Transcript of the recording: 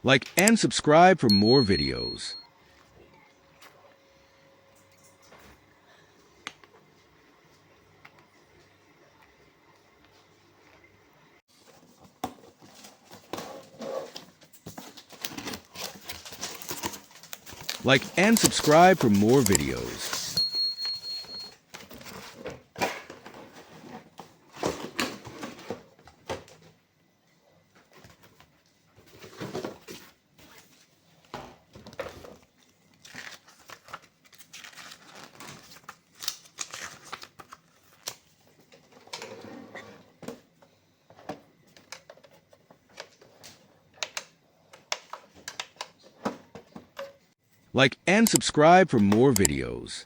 Like and subscribe for more videos. Like and subscribe for more videos. Like and subscribe for more videos.